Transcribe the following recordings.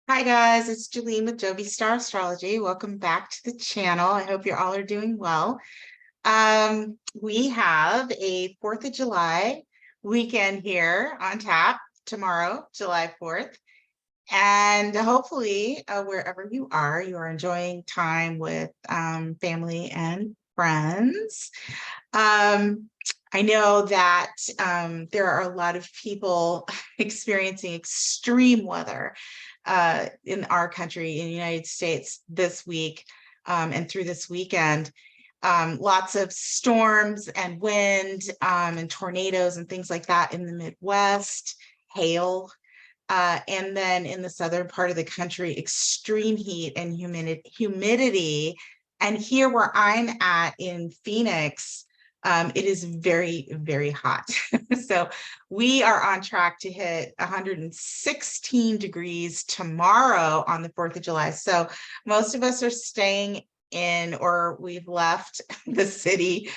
Hi guys, it's Julene with Jovi Star Astrology. Welcome back to the channel. I hope you all are doing well. We have a 4th of July weekend here on tap tomorrow, July 4th. And hopefully, wherever you are enjoying time with family and friends. I know that there are a lot of people experiencing extreme weather in our country, in the United States this week and through this weekend. Lots of storms and wind and tornadoes and things like that in the Midwest, hail. And then in the southern part of the country, extreme heat and humidity. And here where I'm at in Phoenix, it is very, very hot. So we are on track to hit 116 degrees tomorrow on the 4th of July. So most of us are staying in, or we've left the city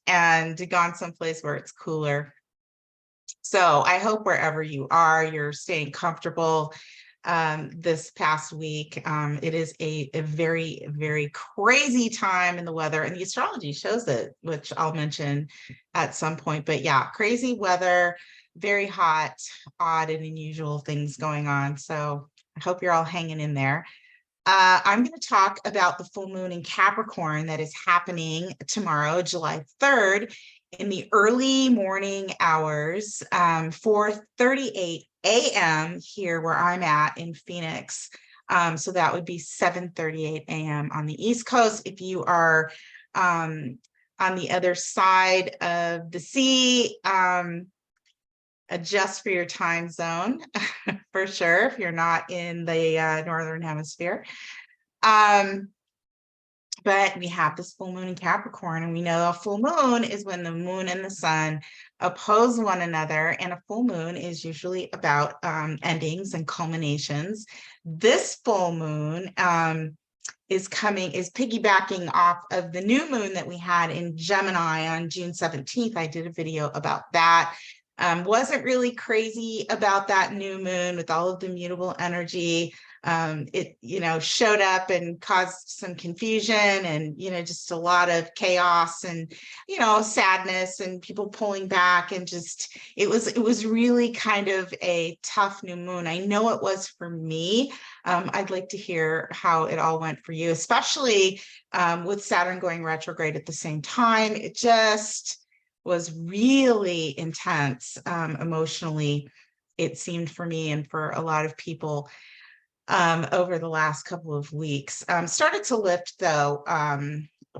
and gone someplace where it's cooler. So I hope wherever you are, you're staying comfortable this past week. It is a very, very crazy time in the weather, and the astrology shows it, which I'll mention at some point. But yeah, crazy weather, very hot, odd and unusual things going on. So I hope you're all hanging in there. I'm going to talk about the full moon in Capricorn that is happening tomorrow, July 3rd, in the early morning hours, 4:38 a.m. here where I'm at in Phoenix. So that would be 7:38 a.m. on the East Coast. If you are on the other side of the sea, adjust for your time zone for sure if you're not in the northern hemisphere. But we have this full moon in Capricorn, and we know a full moon is when the moon and the sun oppose one another, and a full moon is usually about endings and culminations. This full moon is piggybacking off of the new moon that we had in Gemini on June 17th. I did a video about that. Wasn't really crazy about that new moon with all of the mutable energy. It, showed up and caused some confusion and, just a lot of chaos and, sadness and people pulling back, and just, it was really kind of a tough new moon. I know it was for me. I'd like to hear how it all went for you, especially with Saturn going retrograde at the same time. It just was really intense emotionally, it seemed for me and for a lot of people over the last couple of weeks. Started to lift though,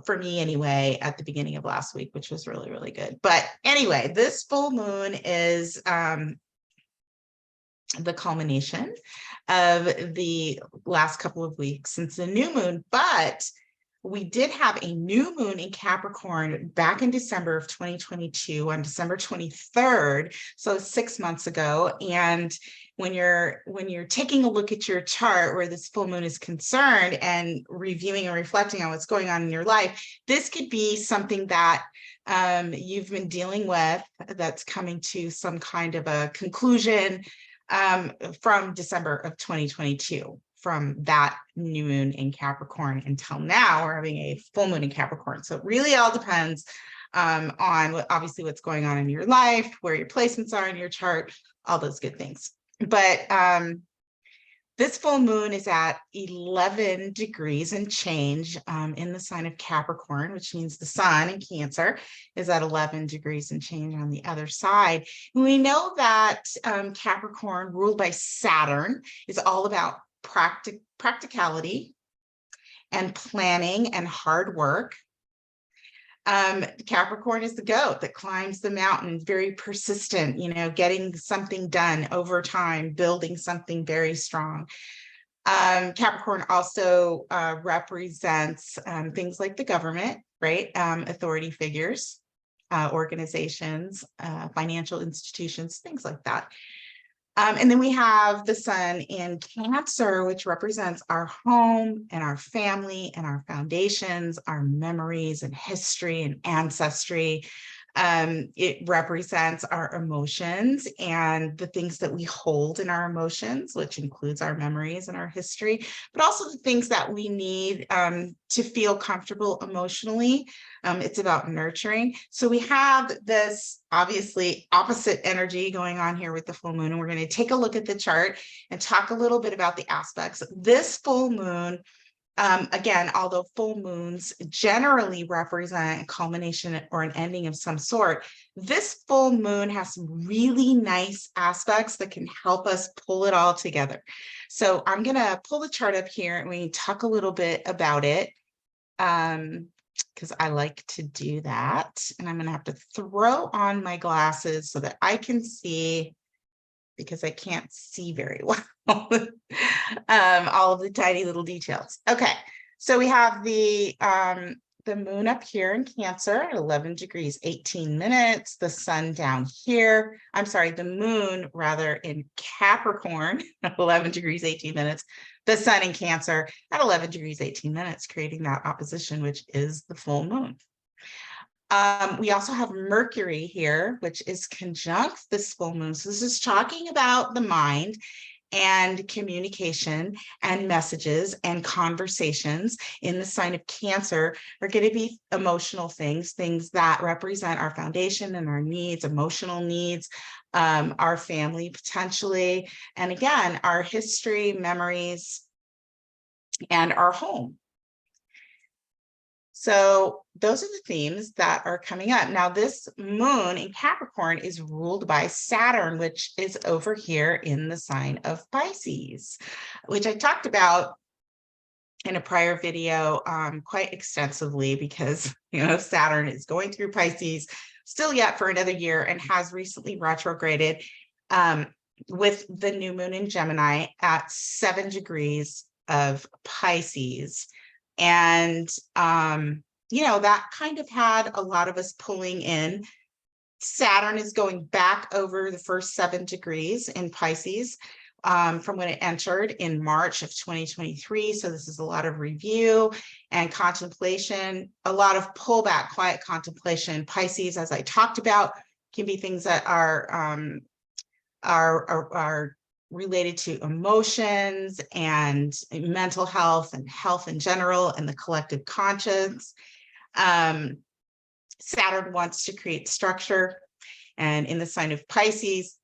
for me anyway, at the beginning of last week, which was really, really good. But anyway, this full moon is the culmination of the last couple of weeks since the new moon, but we did have a new moon in Capricorn back in December of 2022 on December 23rd, so 6 months ago. And when you're taking a look at your chart where this full moon is concerned and reviewing and reflecting on what's going on in your life, this could be something that you've been dealing with that's coming to some kind of a conclusion from December of 2022. From that new moon in Capricorn until now, we're having a full moon in Capricorn. So it really all depends on obviously what's going on in your life, where your placements are in your chart, all those good things. But this full moon is at 11 degrees and change in the sign of Capricorn, which means the sun in Cancer is at 11 degrees and change on the other side. And we know that Capricorn, ruled by Saturn, is all about practicality and planning and hard work. Capricorn is the goat that climbs the mountain, very persistent, getting something done over time, building something very strong. Capricorn also represents things like the government, right? Authority figures, organizations, financial institutions, things like that. And then we have the sun in Cancer, which represents our home and our family and our foundations, our memories and history and ancestry. It represents our emotions and the things that we hold in our emotions, which includes our memories and our history, but also the things that we need to feel comfortable emotionally. It's about nurturing. So we have this obviously opposite energy going on here with the full moon, and we're going to take a look at the chart and talk a little bit about the aspects. This full moon, again, although full moons generally represent a culmination or an ending of some sort, this full moon has some really nice aspects that can help us pull it all together. So I'm going to pull the chart up here and we can talk a little bit about it, because I like to do that. And I'm going to have to throw on my glasses so that I can see, because I can't see very well. All of the tiny little details. Okay, so we have the moon up here in Cancer at 11 degrees 18 minutes, the sun down here. I'm sorry, the moon rather in Capricorn at 11 degrees 18 minutes, the sun in Cancer at 11 degrees 18 minutes, creating that opposition, which is the full moon. We also have Mercury here, which is conjunct this full moon. So this is talking about the mind and communication and messages and conversations in the sign of Cancer are going to be emotional things that represent our foundation and our needs, emotional needs, our family potentially, and again, our history, memories, and our home. So those are the themes that are coming up. Now, this moon in Capricorn is ruled by Saturn, which is over here in the sign of Pisces, which I talked about in a prior video quite extensively, because Saturn is going through Pisces still yet for another year and has recently retrograded with the new moon in Gemini at 7 degrees of Pisces. And, that kind of had a lot of us pulling in. Saturn is going back over the first 7 degrees in Pisces from when it entered in March of 2023. So this is a lot of review and contemplation, a lot of pullback, quiet contemplation. Pisces, as I talked about, can be things that are related to emotions and mental health and health in general and the collective conscience. Saturn wants to create structure, and in the sign of Pisces,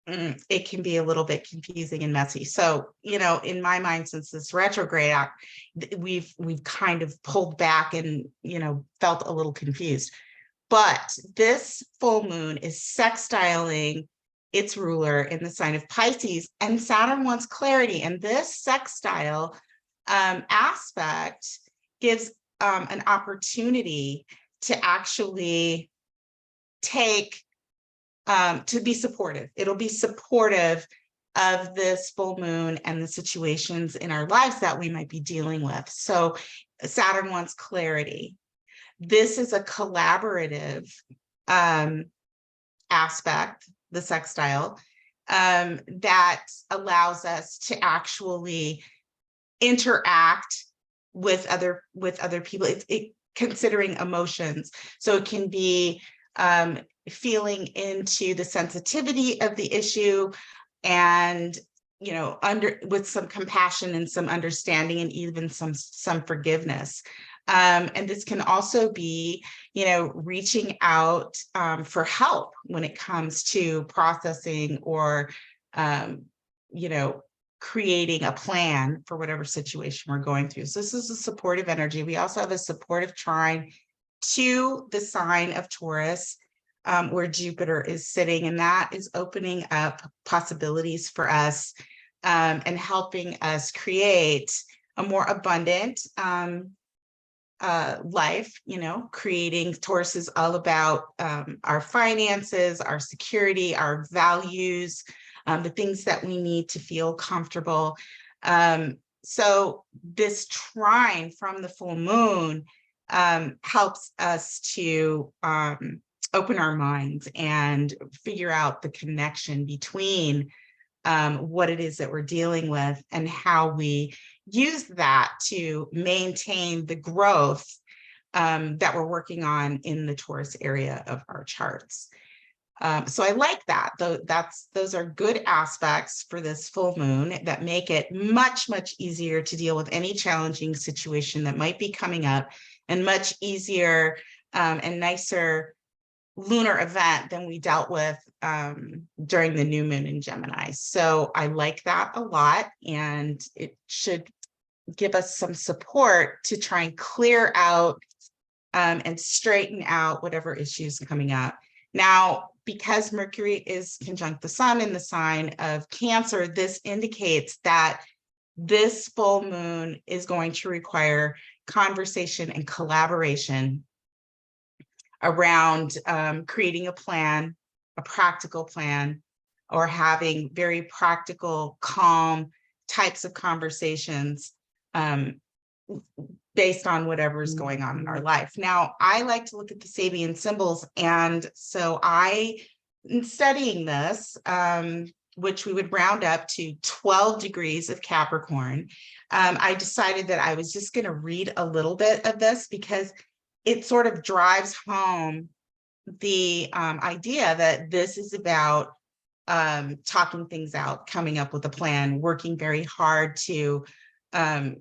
it can be a little bit confusing and messy. So, in my mind, since this retrograde, we've kind of pulled back and, felt a little confused. But this full moon is sextiling its ruler in the sign of Pisces, and Saturn wants clarity. And this sextile aspect gives an opportunity to actually to be supportive. It'll be supportive of this full moon and the situations in our lives that we might be dealing with. So Saturn wants clarity. This is a collaborative aspect, the sextile, that allows us to actually interact with other people. It considering emotions. So it can be feeling into the sensitivity of the issue and with some compassion and some understanding and even some forgiveness. And this can also be, reaching out for help when it comes to processing or, creating a plan for whatever situation we're going through. So this is a supportive energy. We also have a supportive trine to the sign of Taurus, where Jupiter is sitting, and that is opening up possibilities for us and helping us create a more abundant life. Creating. Taurus is all about our finances, our security, our values, the things that we need to feel comfortable. So this trine from the full moon helps us to open our minds and figure out the connection between what it is that we're dealing with and how we use that to maintain the growth that we're working on in the Taurus area of our charts. So I like that, though. Those are good aspects for this full moon that make it much, much easier to deal with any challenging situation that might be coming up, and much easier and nicer lunar event than we dealt with during the new moon in Gemini. So I like that a lot, and it should give us some support to try and clear out and straighten out whatever issues coming up. Now, because Mercury is conjunct the sun in the sign of Cancer, this indicates that this full moon is going to require conversation and collaboration around creating a plan, a practical plan, or having very practical, calm types of conversations based on whatever is going on in our life. Now, I like to look at the Sabian symbols, and so in studying this, which we would round up to 12 degrees of Capricorn, I decided that I was just going to read a little bit of this because it sort of drives home the idea that this is about talking things out, coming up with a plan, working very hard to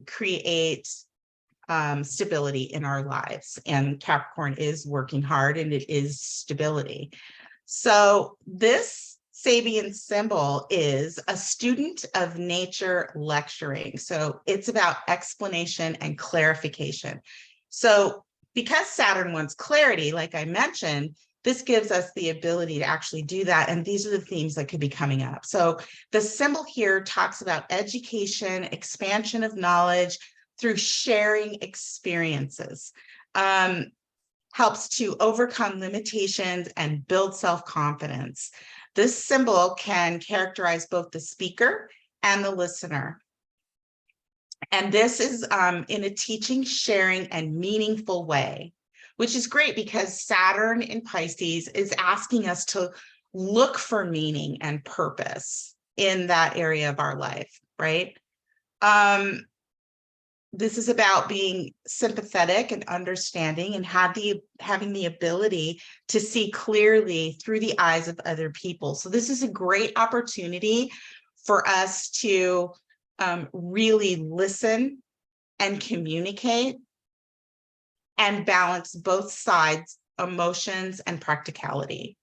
create stability in our lives. And Capricorn is working hard, and it is stability. So this Sabian symbol is a student of nature lecturing. So it's about explanation and clarification. So because Saturn wants clarity, like I mentioned, this gives us the ability to actually do that. And these are the themes that could be coming up. So the symbol here talks about education, expansion of knowledge through sharing experiences, helps to overcome limitations and build self-confidence. This symbol can characterize both the speaker and the listener. And this is in a teaching, sharing, and meaningful way, which is great because Saturn in Pisces is asking us to look for meaning and purpose in that area of our life, right? This is about being sympathetic and understanding and having the ability to see clearly through the eyes of other people. So this is a great opportunity for us to really listen and communicate and balance both sides, emotions and practicality.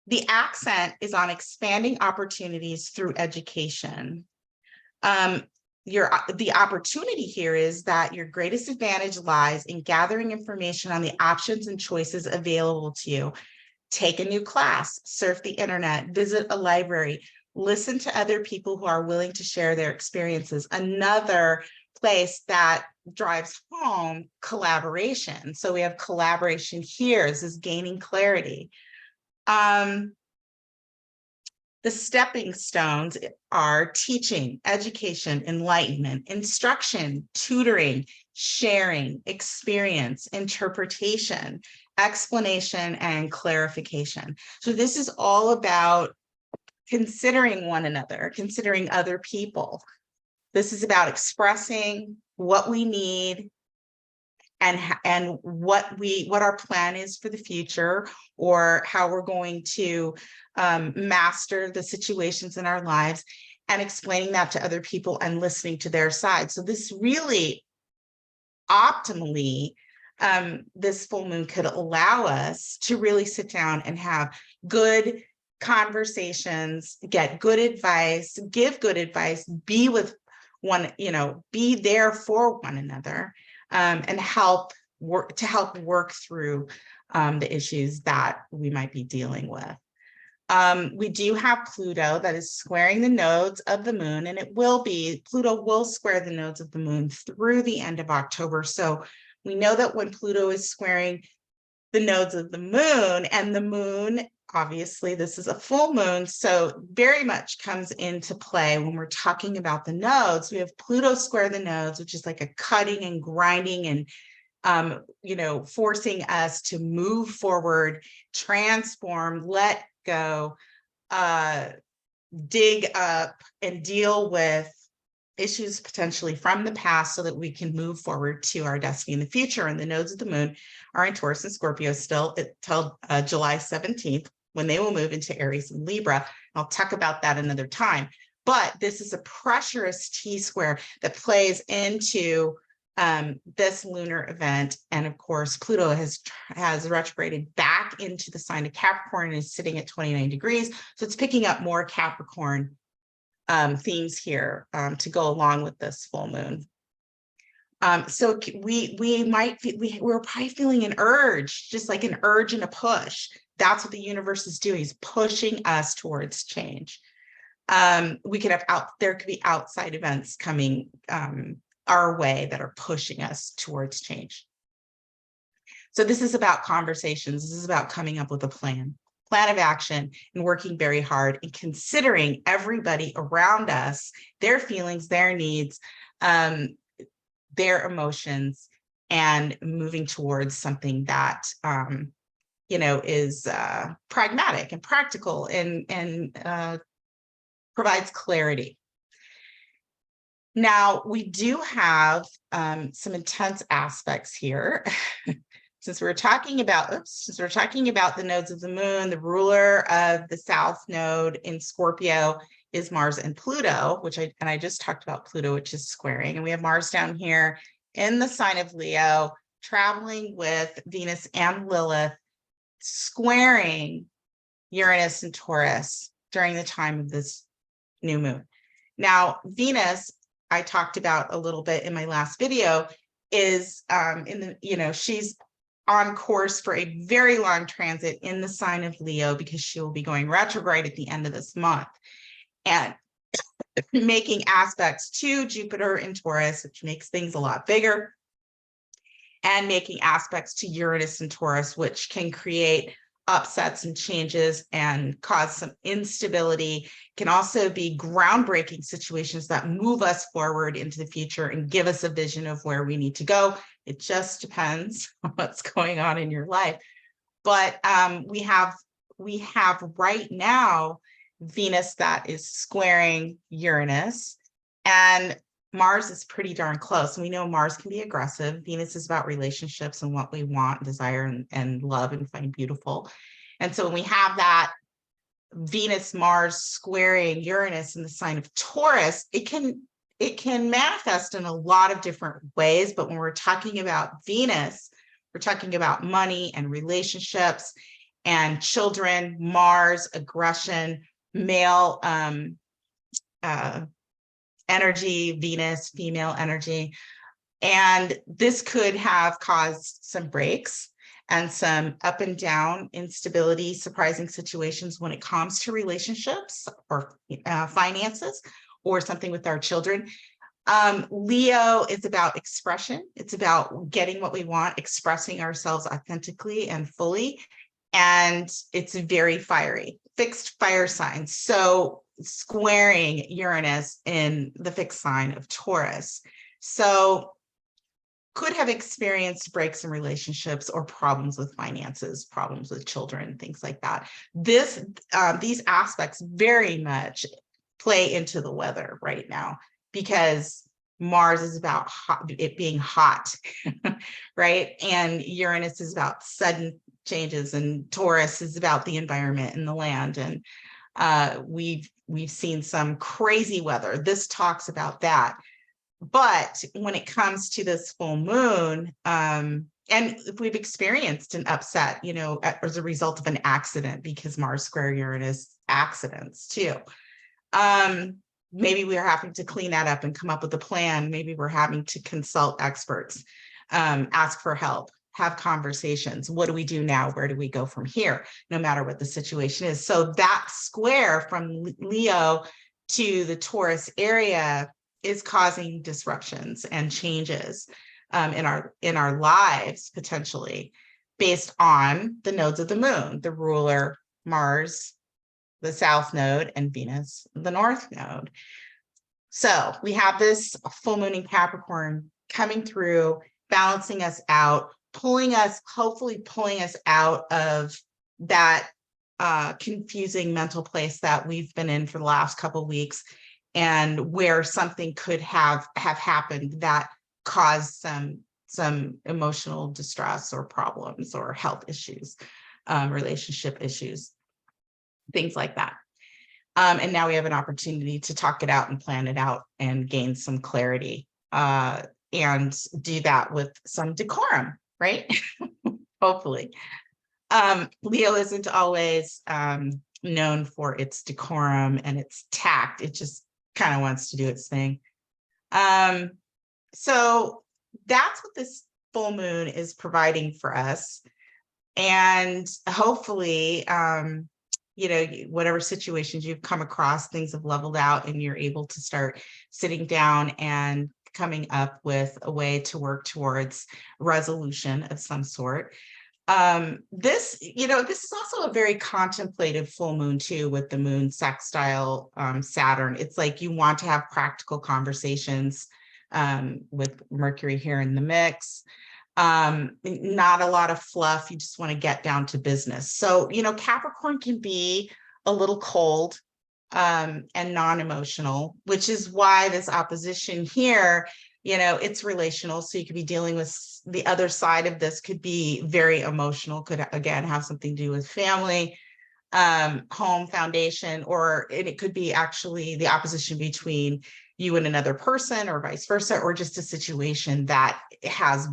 The accent is on expanding opportunities through education. The opportunity here is that your greatest advantage lies in gathering information on the options and choices available to you. Take a new class, surf the internet, visit a library, listen to other people who are willing to share their experiences. Another place that drives home collaboration. So we have collaboration here. This is gaining clarity. The stepping stones are teaching, education, enlightenment, instruction, tutoring, sharing, experience, interpretation, explanation, and clarification. So this is all about considering one another, considering other people. This is about expressing what we need and what our plan is for the future, or how we're going to master the situations in our lives, and explaining that to other people and listening to their side. So this really optimally, this full moon could allow us to really sit down and have good conversations, get good advice, give good advice, be with one, be there for one another, and help work through the issues that we might be dealing with. We do have Pluto that is squaring the nodes of the moon, and Pluto will square the nodes of the moon through the end of October. So we know that when Pluto is squaring the nodes of the moon, and the moon, obviously this is a full moon, so very much comes into play when we're talking about the nodes. We have Pluto square the nodes, which is like a cutting and grinding and forcing us to move forward, transform, let go, dig up, and deal with issues potentially from the past so that we can move forward to our destiny in the future. And the nodes of the moon are in Taurus and Scorpio still until July 17th, when they will move into Aries and Libra. I'll talk about that another time. But this is a pressurous T-square that plays into this lunar event. And of course, Pluto has retrograded back into the sign of Capricorn and is sitting at 29 degrees. So it's picking up more Capricorn themes here to go along with this full moon. So we're probably feeling an urge, just like an urge and a push. That's what the universe is doing, is pushing us towards change. We could have there could be outside events coming our way that are pushing us towards change. So this is about conversations. This is about coming up with a plan of action, and working very hard and considering everybody around us, their feelings, their needs, their emotions, and moving towards something that is pragmatic and practical and provides clarity. Now, we do have some intense aspects here. Since we're talking about the nodes of the moon, the ruler of the south node in Scorpio is Mars and Pluto, I just talked about Pluto, which is squaring. And we have Mars down here in the sign of Leo, traveling with Venus and Lilith, squaring Uranus and Taurus during the time of this new moon. Now, Venus, I talked about a little bit in my last video, is she's on course for a very long transit in the sign of Leo, because she will be going retrograde at the end of this month and making aspects to Jupiter in Taurus, which makes things a lot bigger, and making aspects to Uranus in Taurus, which can create upsets and changes and cause some instability. Can also be groundbreaking situations that move us forward into the future and give us a vision of where we need to go. It just depends on what's going on in your life. But we have right now Venus that is squaring Uranus, and Mars is pretty darn close. And we know Mars can be aggressive. Venus is about relationships and what we want, desire, and love and find beautiful. And so when we have that Venus-Mars squaring Uranus in the sign of Taurus, it can manifest in a lot of different ways. But when we're talking about Venus, we're talking about money and relationships and children, Mars, aggression, male energy, Venus, female energy. And this could have caused some breaks and some up and down instability, surprising situations when it comes to relationships or finances or something with our children. Leo is about expression. It's about getting what we want, expressing ourselves authentically and fully. And it's very fiery, fixed fire sign. So squaring Uranus in the fixed sign of Taurus. So could have experienced breaks in relationships or problems with finances, problems with children, things like that. These aspects very much play into the weather right now, because Mars is about it being hot, right? And Uranus is about sudden changes, and Taurus is about the environment and the land. And we've seen some crazy weather. This talks about that. But when it comes to this full moon, and if we've experienced an upset, as a result of an accident, because Mars square Uranus accidents too. Maybe we are having to clean that up and come up with a plan. Maybe we're having to consult experts, ask for help, have conversations. What do we do now? Where do we go from here? No matter what the situation is. So that square from Leo to the Taurus area is causing disruptions and changes in our lives, potentially based on the nodes of the moon, the ruler Mars, the south node, and Venus, the north node. So we have this full moon in Capricorn coming through, balancing us out, hopefully pulling us out of that confusing mental place that we've been in for the last couple of weeks, and where something could have happened that caused some emotional distress or problems or health issues, relationship issues, things like that. And now we have an opportunity to talk it out and plan it out and gain some clarity, and do that with some decorum, right? Hopefully. Leo isn't always known for its decorum and its tact. It just kind of wants to do its thing. So that's what this full moon is providing for us. And hopefully, whatever situations you've come across, things have leveled out and you're able to start sitting down and coming up with a way to work towards resolution of some sort. This is also a very contemplative full moon too, with the moon sextile Saturn. It's like you want to have practical conversations with Mercury here in the mix. Not a lot of fluff. You just want to get down to business. So, Capricorn can be a little cold and non-emotional, which is why this opposition here, it's relational. So you could be dealing with the other side of this, could be very emotional, could again have something to do with family, home, foundation, or it could be actually the opposition between you and another person or vice versa, or just a situation that has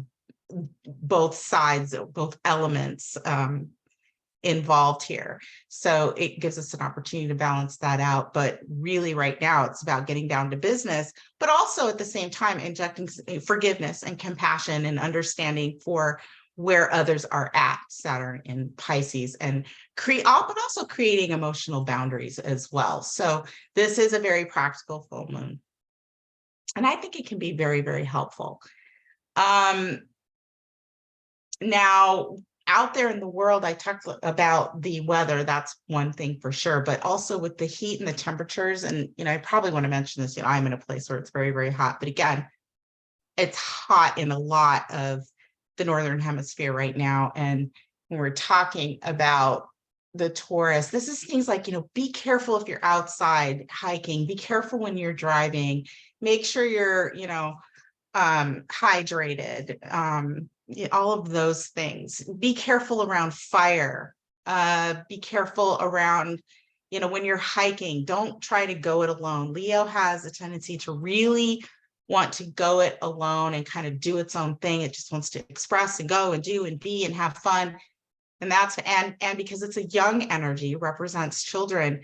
both sides, both elements involved here. So it gives us an opportunity to balance that out. But really right now it's about getting down to business, but also at the same time injecting forgiveness and compassion and understanding for where others are at, Saturn in Pisces, and but also creating emotional boundaries as well. So this is a very practical full moon. And I think it can be very, very helpful. Now, out there in the world, I talked about the weather. That's one thing for sure, but also with the heat and the temperatures. And, I probably want to mention this, I'm in a place where it's very, very hot, but again, it's hot in a lot of the Northern Hemisphere right now. And when we're talking about the Taurus, this is things like, be careful if you're outside hiking, be careful when you're driving, make sure you're, hydrated, all of those things. Be careful around fire, be careful around, when you're hiking, don't try to go it alone. Leo has a tendency to really want to go it alone and kind of do its own thing. It just wants to express and go and do and be and have fun. And that's, and because it's a young energy, represents children,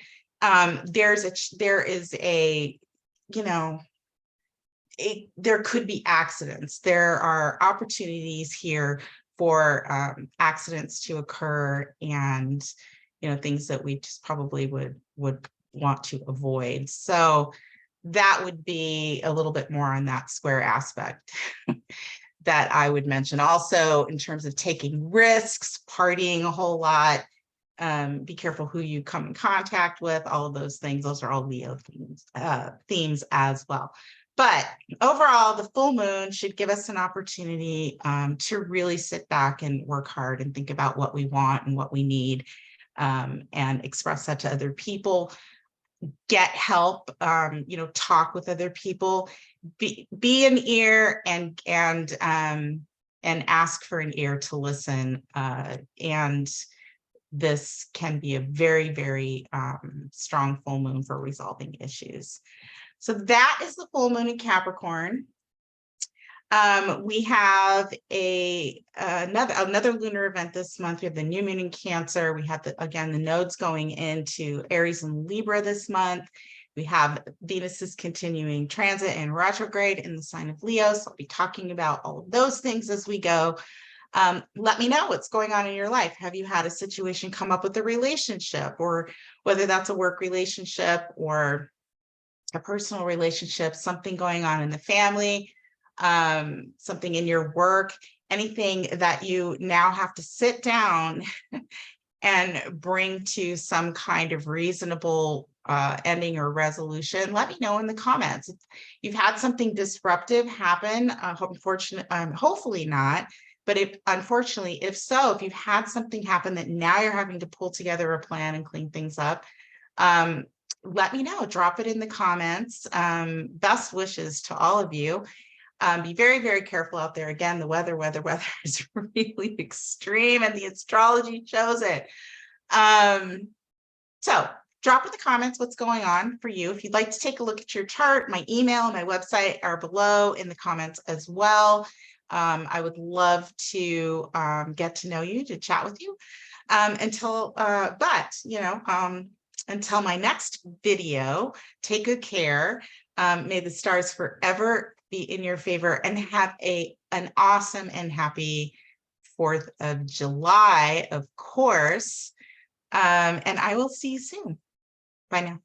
there could be accidents. There are opportunities here for accidents to occur, and things that we just probably would want to avoid. So that would be a little bit more on that square aspect that I would mention. Also, in terms of taking risks, partying a whole lot, be careful who you come in contact with, all of those things. Those are all Leo themes as well. But overall, the full moon should give us an opportunity to really sit back and work hard and think about what we want and what we need, and express that to other people. Get help, talk with other people, be an ear and ask for an ear to listen. And this can be a very, very strong full moon for resolving issues. So that is the full moon in Capricorn. We have another lunar event this month. We have the new moon in Cancer. We have the nodes going into Aries and Libra this month. We have Venus's continuing transit and retrograde in the sign of Leo. So I'll be talking about all of those things as we go. Let me know what's going on in your life. Have you had a situation come up with a relationship, or whether that's a work relationship or a personal relationship, something going on in the family, something in your work, anything that you now have to sit down and bring to some kind of reasonable ending or resolution. Let me know in the comments. If you've had something disruptive happen, hopefully not, but if so, if you've had something happen that now you're having to pull together a plan and clean things up, let me know, drop it in the comments. Best wishes to all of you. Be very, very careful out there. Again, the weather is really extreme, and the astrology shows it. So drop in the comments what's going on for you. If you'd like to take a look at your chart, my email and my website are below in the comments as well. I would love to get to know you, to chat with you. Until my next video, take good care. May the stars forever be in your favor, and have an awesome and happy 4th of July, of course. And I will see you soon. Bye now.